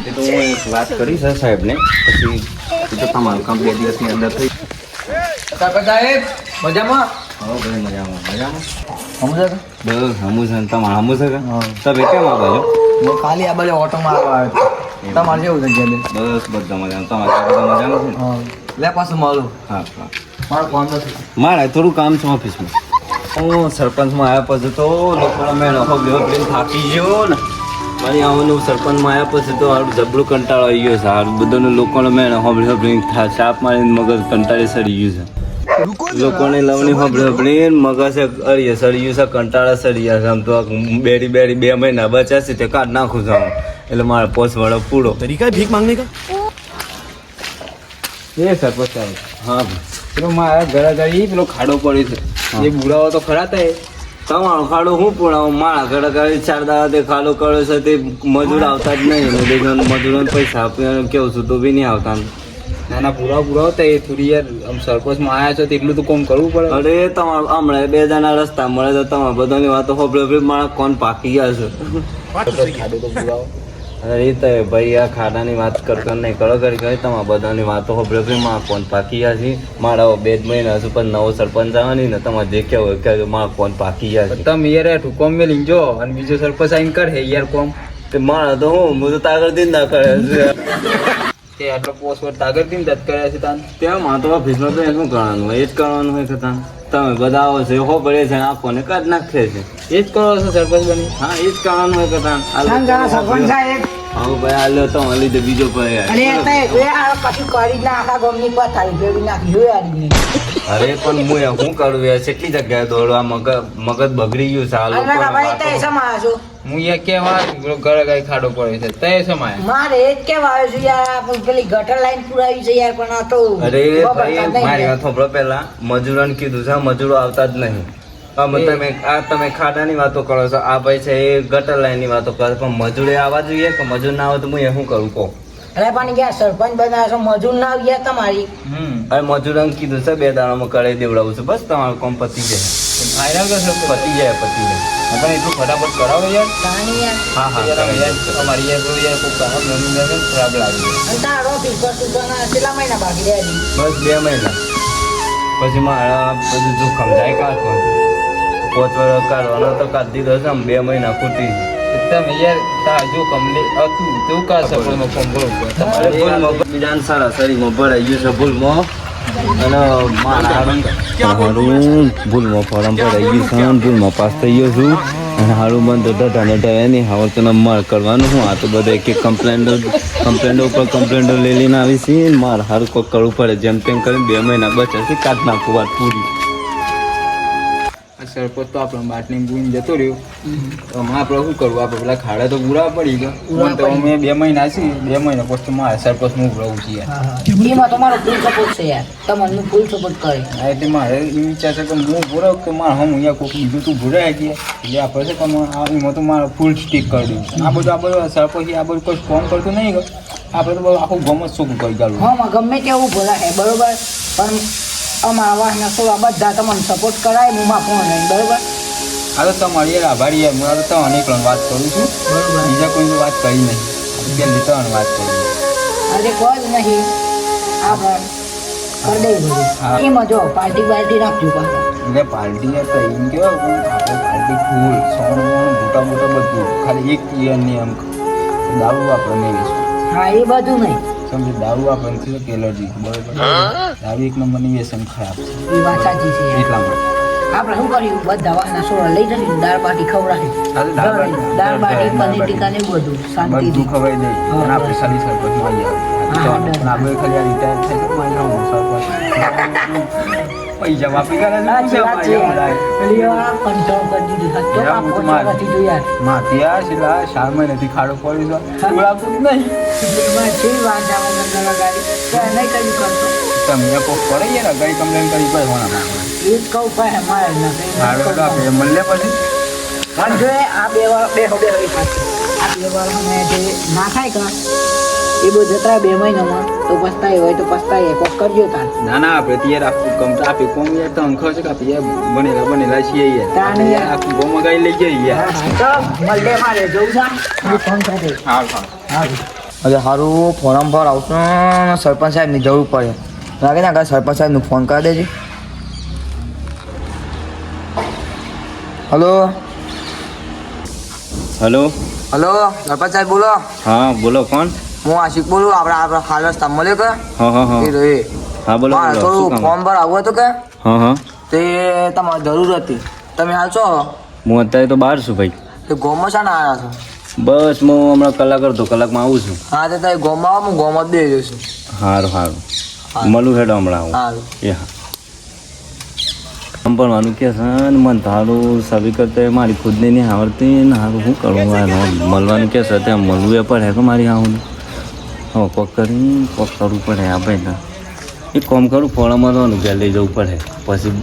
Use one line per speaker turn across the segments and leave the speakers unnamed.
એ તો હું એક વાત કરીશ સાહેબને, પછી એ તો તમારું કામ 2 દિવસની અંદર થઈ.
સાહેબ મજામાં?
હા ભાઈ મજામાં મજામાં.
સમજો
બસ હમું છે તમારે હમું છે કે તમે કેમ આ બાજુ?
હું ખાલી આ બાજુ ઓટો મારવા આવ્યો છું. તમારે કેવું છે ઘેર?
બસ બધા મજામાં. તમારે બધા મજામાં છે ને?
લે પાછું મળું.
હા હા.
મારું કામ નથી.
મારે થોડું કામ છે ઓફિસમાં. હું સરપંચમાં આવ્યા પછી તો લોકોનો મેં હોબલીને થાકી ગયો ને. મારી આવવાનું સરપંચમાં આવ્યા પછી તો હારું જબરું કંટાળો આવી ગયો છે. હારું બધાને લોકોનો મેં હોબલીને ચાપ મારીને મગજ કંટાળી સડી ગયું છે. લોકોને લવણી હોબલીને મગજ અડીએ સડી ગયું છે, કંટાળા સડી ગયા છે. આમ તો બેરી 2 મહિના બચ્યા છે તે કાઢ નાખું છું એટલે મારા પોસ વાળો પૂરો
तरीका है भीख मांगने का.
એ સરપંચ સાહેબ,
હા
પેલો મારા ઘરે ઘરે પેલો ખાડો પડ્યો છે. એ બુરાવો તો ખરા થાય.
તમારો ખાડો હું પૂરાવું? મારા ઘરે ઘરે 4 દાડા તે ખાડો કર્યો છે તે મજૂર આવતા જ નહીં. મજૂરોને પૈસા આપીને કેવું છું તો બી નહીં આવતા.
નાના પુરાવો થાય એ થોડી યાર આમ સરપંચમાં આવ્યા છો તો એટલું તો કોમ કરવું પડે.
અરે તમારે હમણાં 2 જણા રસ્તા મળે તો તમારે બધાની વાતો હોબળી મારા કોણ પાકી ગયા છે.
ખાડો તો પુરાવો.
અરે એ તો ભાઈ આ ખાડાની વાત કરતા નહીં કરો કરી કહી તમારા બધાની વાતો હોબળી મારા કોણ પાકી ગયા છે. મારા 2 મહિના હજુ પણ નવો સરપંચ આવવાની ને તમારે જે કેવું હોય કે મારા કોણ પાકી ગયા છે.
તમે યાર હેઠું કોમ મેલી જો અને બીજો સરપંચ આવીને કરે યાર કોમ.
તે મારા તો હું તો તાગર દિન ના કરે છે.
તે આટલો પોસ્ટ પર તાગર કેમ દત કર્યા છે તાન?
ત્યાં માં તો ઓફિસમાં તો શું કરવાનું હોય? એ જ કરવાનું હોય કે તમે બધા આવો છો હો પડે છે આંખોને કાઢ નાખે છે.
એ જ કરો છો સરપંચ બની?
હા એ જ કરવાનું હોય કે
સરપંચ સાહેબ
હા ભાઈ આ લ્યો તો લીધે બીજો ભાઈ
કશું કરી ના આખા ગમની પથારી ભેગી નાખી જોઈ
અરે પણ હું શું કરું યાર કેટલી જગ્યાએ દોડવા મગજ બગડી ગયું છે આ લોકો.
હું યાર કેવા પેલો ઘરે ગાય ખાડો પડે છે તે સમાય.
મારે એ જ કેવા આવે છે યાર પેલી ગટર લાઈન પુરાવી છે યાર પણ આ તો
અરે ભાઈ મારી વાત સાંભળો પહેલા મજૂરોને કીધું છે મજૂરો આવતા જ નહીં. તમે ખાડાની વાતો કરો છો, આ ભાઈ છે એ ગટર લાઈન ની વાતો કરે પણ મજૂરે આવવા જોઈએ કે મજૂર ના આવે તો હું શું કરું કહો?
અરે પણ યાર સરપંચ બનાવે છો મજૂર ના આવી ગયા તમારી.
અરે મજૂરોને કીધું છે 2 દાડામાં કરાવી દેવડાવું છું બસ તમારું કામ પતી જાય.
ફાઇનલ કરશો?
પતી જાય.
પણ એટલું ફટાફટ કરાવો યાર.
તાણી યાર
હા હા
યાર અમારી યાર કોઈ યાર કોઈ કામ નવીન ખરાબ લાગે.
અને તારો ઓફિસ પર તું તો કેટલા મહિના બાકી રહ્યા છે?
બસ 2 મહિના પછી મારા બધું જોખમ જાય કાઢવાનું. 5 વર્ષ કાઢવાનો તો કાઢી દીધો છે આમ 2 મહિના ખૂટી.
તમે યાર તા જો કમલે હતું તો કા સફળમાં ફોન ભરો તમારે
ભૂલમાં બીજાને સારા શરીરમાં ભરાઈ ગયું છે ભૂલમાં અને મારું ભૂલમાં ફોરમ ભરાઈ ગયું છે ભૂલમાં પાસ થઈ ગયો છું અને સારું બંધ ઢાઢા એની હાવર તો માર કરવાનું હું આ તો બધા એક કમ્પ્લેન્ટો ઉપર કમ્પ્લેન્ટો લઈ લઈને આવી છે મારે સારું કોઈ કરવું પડે જેમ તેમ કરીને 2 મહિના બચ્યા છે કાઢ નાખું વાત પૂરી.
સરપંચ તો આપણે બાટલી ગુઈને જતો રહ્યો. આપણે શું કરવું? આપણે પેલા ખાડા તો પૂરા પડી ગયા તો અમે 2 મહિના છે 2 મહિના પછી મારે સરપંચ હું ઉભરાવું છું યાર.
એમાં તમારો ફૂલ સપોર્ટ છે યાર, તમને ફૂલ સપોર્ટ કરે.
હા એટલે મારે એ વિચાર છે કે હું ભૂરાવ તો મારે હું અહીંયા કોઈ બીજું તું ભૂરાય ગયા એટલે આપણે છે તમે એમાં તો મારે ફૂલ સ્ટીક કરી દઉં. આ બધું સરપંચ આ બધું કોઈ ફોન કરતું નહીં આપણે તો બધું આખું ગમ જ શું કરી ગાલું.
હા ગમે તેવું ભૂલાય બરોબર પણ અમારા વાહના સોળા બધા તમને સપોર્ટ કરાય હું માં ફોન નહીં બરોબર.
આ તો તમારી યાર આભારી યાર હું તો અનેક વાત કરું છું બરોબર, બીજા કોઈ વાત કરી નહીં. પહેલી તો વાત કરી
અરે કોઈ જ નહીં આપણે કરી દઈ બધું. એમાં જો પાર્ટી રાખજો પાછા.
એટલે પાર્ટી યાર તો એમ કેવાય આપણે પાર્ટી ફૂલ સોનું મોટા બધું ખાલી એક ઈયરની એમ દારૂ આપણે નહીં લઈશું.
હા એ બધું નહીં
સમજે દારૂ આપણને છે કે એલર્જી બરોબર. દારૂ 1 નંબરની વ્યસન ખરાબ છે.
એ વાત સાચી છે
એટલા માટે
આપણે શું કર્યું બધા વાહના સોળા લઈ જશે દાળ બાટી ખવડાવી દાળ બાટી પનીર ટીકા ને બધું શાંતિ
બધું ખવાઈ દે અને આપણે સાલી સરપંચ મળી આવે પણ આપણે ખાલી આ રિટાયર થાય તો મારી આવું સરપંચ પૈસા વાપી કરે માતિયા છેલ્લા 4 મહિનાથી ખાડો પડ્યો છે બોલાવતું જ નહીં. તમને કોક પડે યાર ગઈ કમ્પ્લેન કરી પડે હોના ખાડો આપણે મળે પછી
આ બે વાર ના થાય કા એ બધું જતા 2 મહિનામાં તો પસ્તાય હોય તો પસ્તાય કોક કરજો તાર.
ના આપણે તૈયાર આખું કમ આપી કોમ યાર તો અંખો છે કે આપણે યાર બનેલા છીએ યાર આખું ગોમ ગાઈ લઈ જઈએ યાર.
તો મળે મારે જોઉં છે ફોન કરે.
હા
અરે સારું ફોરમ પર આવશું ને સરપંચ સાહેબની જરૂર પડે લાગે ને આગળ સરપંચ સાહેબને ફોન કરી દેજે. હલો
હલો
હલો સરપંચ સાહેબ બોલો.
હા બોલો કોણ?
હું આશિક બોલું. આપણે હાલ રસ્તા મળ્યો કે
હા હા હા હા બોલો
મારે
બોલો શું
થોડું
કામ?
ફોર્મ પર આવવું હતું કે
હા હા
તે તમારે જરૂર હતી. તમે હાલ છો
હું અત્યારે તો બહાર છું ભાઈ.
તે ગોમાં શા ના આવ્યા છો?
બસ હું હમણાં કલાક અડધો કલાકમાં આવું છું.
હા તે તમે ગોમાં આવો હું ગોમાં જ દઈ જઈશું.
સારું સારું મળું હેડો હમણાં આવું
સારું
એ હા સંભાળવાનું કે છે ને મન તારું સભી કરતા મારી ખુદને નહીં આવડતી ને હારું શું કરવું મળવાનું કે છે ત્યાં મળવું એ પડે કે મારી આવું હવે કોક કરી કોક કરવું પડે આ ભાઈ એ કોમ કરું ફોડા મારવાનું ઘેર લઈ જવું પડે પછી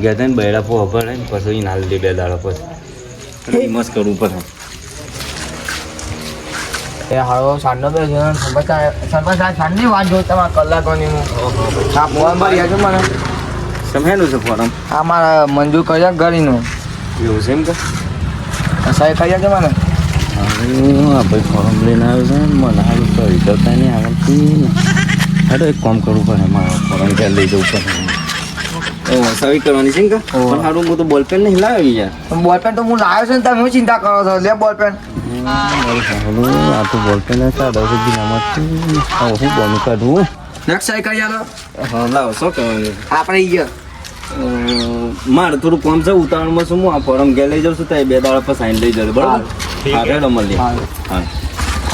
ઘેર થઈને બૈરા ફોવા પડે ને પછી નાલ દે 2 દાડા પછી મસ્ત કરવું પડે.
એ હારો સાંજનો તો છે સરપંચ સાહેબ સાંજની વાત જોઉં તમારા કલાકોની હું હા ફોન પર યાદ છે મને
સમજેલું છે ફોરમ
આ મારા મંજૂર કર્યા ગરીનું
એવું છે એમ કે
સાહેબ કર્યા છે મને
હા ભાઈ ફોરમ લઈને આવ્યો છે ને મને સારું કરી કરતા નહીં આવડતી ને અરે એક કામ કરવું પડે મારે ફોરમ ઘેર લઈ જવું પડે સવી કરવાની છે ને કે પણ સારું હું તો બોલપેન નહીં લાવ્યો યાર
બોલપેન તો હું લાવ્યો છું ને તમે શું ચિંતા કરો છો લે બોલપેન
આ તો બોલપેન સાડા જિલ્લામાંથી હું બોલું કાઢું
નેક્સ્ટ સાહેબ કરી આલો
હા લાવો શું કરવાનું
આપણે ઈ ગયો
મારે થોડું કામ છે ઉતાવળમાં છું હું આ ફોરમ ઘેર લઈ જાઉં છું ત્યાં 2 દાડા પર સાઈન લઈ જાઉં બરાબર હા હેડો મળીએ હા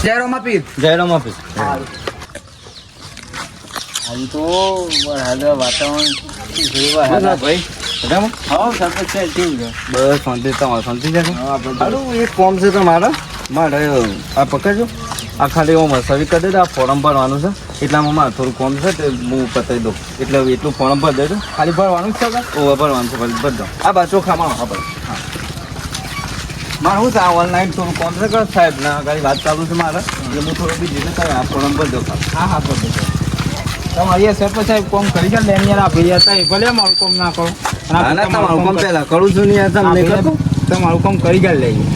જય રોમા પીર
જય રામ ઓફિસ
આજે તો વાતાવરણ
ભાઈ બરાબર
હા સરપંચ સાહેબ કેવું છે?
બસ શાંતિ તમારે શાંતિ છે હારું એક ફોર્મ છે તમારે મારે આ પકડજો આ ખાલી હું સવી કરી દેજો આ ફોર્મ ભરવાનું છે એટલામાં મારે થોડું કોમ છે તે હું પતાવી દઉં એટલે એટલું ફોર્મ ભરી દેજો
ખાલી ભરવાનું જ છે કે?
ઓ ભરવાનું છે ખાલી ભરી દો આ બા ચોખામાં હા ભાઈ હા મારે શું છે આ ઓનલાઈન થોડું કોમ છે કે સાહેબ ના આગળ વાત ચાલુ છે મારે એટલે હું થોડું બીજી રીતે આ ફોર્મ ભરી દઉં ખાલી
હા હા ભરજો તમારે એ સરપંચ સાહેબ કોમ કરી છે ને યાર આપણે યાર થાય ભલે અમારું કોમ ના કરો અને
ના ના
આપણે
તમારું કામ પહેલાં કરું છું ને યાર તમને નહીં કરતું
તમારું કામ કરી જ લઈએ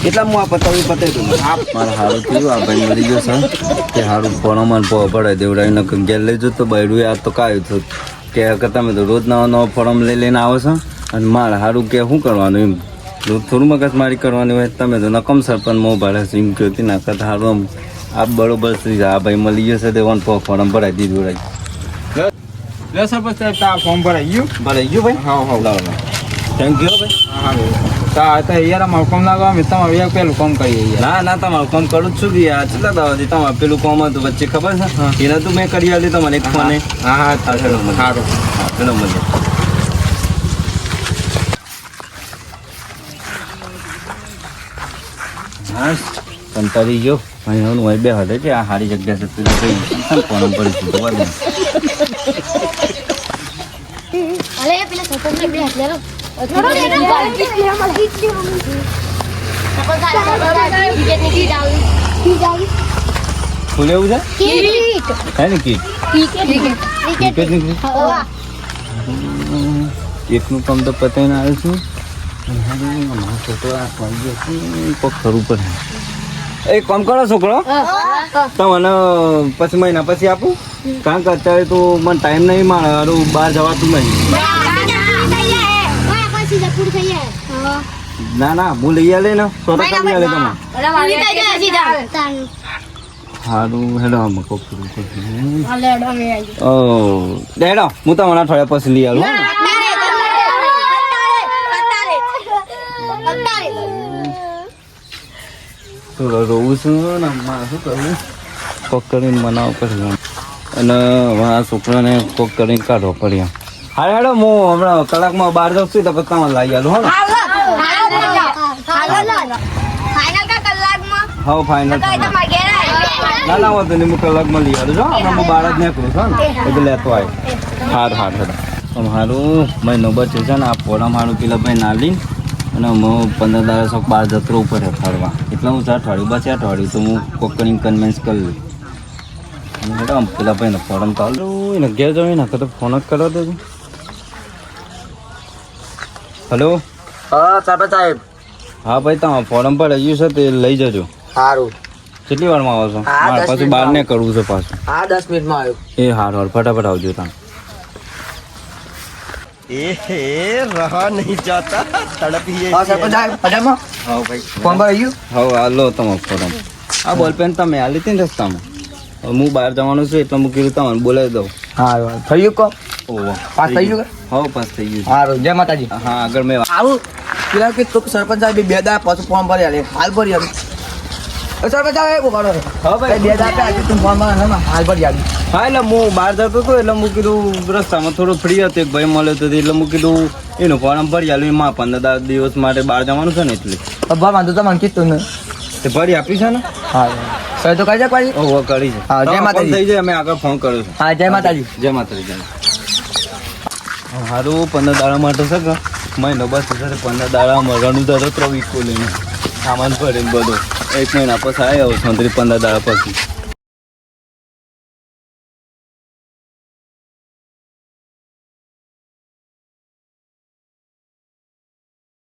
એટલા હું આ પતાવી દઉં મારે સારું થયું આ ભાઈ મળી ગયો છે કે સારું ફોનમાં પડે દેવડાવીને ઘેર લઈ જતો બૈડું યાર તો કાંઈ થયું કે તમે તો રોજ નવો ફોર્મ લઈને આવો છો અને મારે સારું કે શું કરવાનું એમ થોડું મગજ મારી કરવાની હોય તમે તો નકમ સરપંચ મોં ભાડે છે એમ કહેતી ના કરતા સારું આમ આ બરોબર થઈ જાય આ ભાઈ મળી ગયો છે તે ફોર્મ ભરાઈ દીધું રહી
લે સરપંચ સાહેબ આ ફોર્મ ભરાઈ ગયું
ભરાઈ ગયું ભાઈ
હા હા
લાવો થેન્ક યુ ભાઈ
હા તો યાર અમારું કામ ના કરો અમે તમારું યાર પેલું કામ કરીએ યાર
ના ના તમારું કામ કરું જ છું કે યાર કેટલા દાવાથી તમારે પેલું કામ હતું વચ્ચે ખબર છે એના તો મેં કરી આલી તમારે એક ફોને
હા હા
ચાલો મળીએ.
સારું
હા પેલો મળીએ હા કંટાળી ગયો અહીં હું બે હટે છે આ સારી જગ્યા છે પેલું કઈ ફોન પર જોવા દે
અલે પેલા સરપંચ બે હાથ લેલો થોડો લે
ફૂલ એવું છે હે ને કીટ ક્રિકેટ ની એકનું કામ તો પતાવીને આવ્યો છું કોક કરવું પડે એક કામ કરો છોકરો તમને પછી મહિના પછી આપું કારણ કે અત્યારે તો મને ટાઈમ નહીં મારે હારું બહાર જવાતું નહીં ના ના હું લઈ આલે ને સો ટકા લઈ આલે તમે સારું હેડો આમાં કોક કરવું પડશે ઓ ડેડો હું તમને અઠવાડિયા પછી લઈ આવું થોડો રોવું છું ને મારે શું કરવું કોક કરીને બનાવવું પડે અને હવે આ છોકરાને કોક કરીને કાઢવો પડે હા હેડો હું હમણાં કલાકમાં બહાર જાઉં છું તો પછી તમારે લાવી આલું હો ને હા ફાઇનલ ના ના વાંધો નહીં હું કલાકમાં લઈ આવું છું હમણાં હું બહાર જ નીકળું છું ને એટલે લેતો આવે હારું હારું મારું મહિનો બચ્યો છે ને આ ફોડા મારું પેલા ભાઈ ના લઈને અને હું 15 દાડા શોખ બહાર જતો પડે ફરવા એટલે હું અઠવાડિયું બસ અઠવાડિયું તો હું કોક કરીને કન્વિન્સ કરી લઉં મેડમ પેલા ભાઈને ફોરમ ચાલુ એને ઘેર જવું ને તો ફોન જ કરવા દેજો હલો
હા સરપંચ સાહેબ
હા ભાઈ તમારે ફોરમ પર આવ્યું છે તે લઈ જજો
સારું
કેટલી વારમાં આવો છો
હા,
મારે
10
પાછું બહાર ને કરવું છે પાછું
હા 10 મિનિટમાં આવ્યો
એ હાર હાર ફટાફટ આવજો તમે
હા સરપંચ સાહેબ પજામાં
હા ભાઈ
ફોન પર આવ્યું
હવે આ લો તમારો ફોરમ આ બોલપેન તમે હાલી હતી ને રસ્તામાં હવે હું બહાર જવાનું છું એટલે હું કીધું તમને બોલાવી દઉં
હા થઈ ગયું કો
ઓહો
પાસ થઈ ગયું
હવે પાસ થઈ ગયું
સારું જય માતાજી
હા આગળ મેં
આવું પેલા કે તો સરપંચ સાહેબ બે દા પાછું ફોર્મ ભરી આલે હાલ ભરી આલી સરપંચ સાહેબ ઉભા રહો
હા ભાઈ
બે દા આપે તું ફોર્મ ભરી હાલ ભરી આલી
હા એટલે હું બહાર જતો હતો એટલે હું કીધું રસ્તામાં થોડો ફ્રી હતો એક ભાઈ મળ્યો હતો એટલે હું કીધું એનું ફોર્મ ભરી આલ્યું એમાં 15 દિવસ માટે બહાર જવાનું છે ને એટલે
અબ્બા વાંધો તો મને કીધું ને
તે ભરી આપી છે ને
હા સર તો કઈ જાય પાછી
ઓહો કરી છે
હા, જય માતાજી.
થઈ જાય અમે આગળ ફોન કર્યો છે
હા જય માતાજી
જય માતાજી જય સારું 15 દાડા માટે છે કે મહિનો બસ છે 15 દાડા મરવાનું તો હતો 3 વીકો લઈને સામાન ભરીને બધો 1 મહિના પછી આવ્યો 15 દાડા પછી